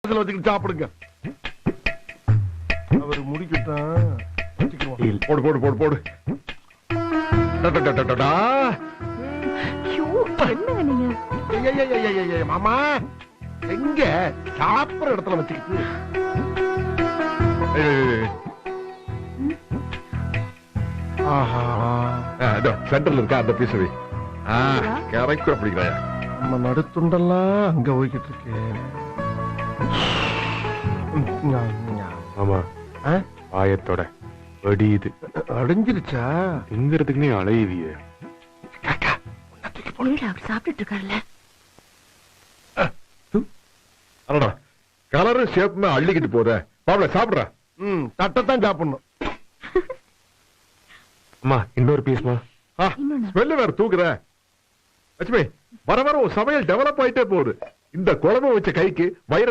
வச்சுக்கிட்டு சாப்பிடுங்க. அவர் முடிக்கிட்டான். போடு போடு போடு போடு. மாமா எங்க சாப்பிடுற இடத்துல வச்சுக்கிட்டு சென்டர்ல இருக்கா அந்த பீஸ் கரெக்டா பிடிக்கிறாயா? நம்ம நடுத்துண்டெல்லாம் அங்க போய்கிட்டு இருக்கேன். ஆமா ஆயத்தோட வடியுது. அடைஞ்சிருச்சா? எங்கிறதுக்கு நீ அலையுவிய சாப்பிட்டு இருக்காருல்ல. கலரு ஷேப்புமே அள்ளிக்கிட்டு போத பாவல சாப்பிடுற. தட்டத்தான் சாப்பிடணும். அம்மா இன்னொரு பீஸ்மா. ஸ்மெல்லு வேற தூக்குற. லட்சுமி வர வர சமையல் டெவலப் ஆயிட்டே போகுது. இந்த குழம்பு வச்ச கைக்கு வயிறு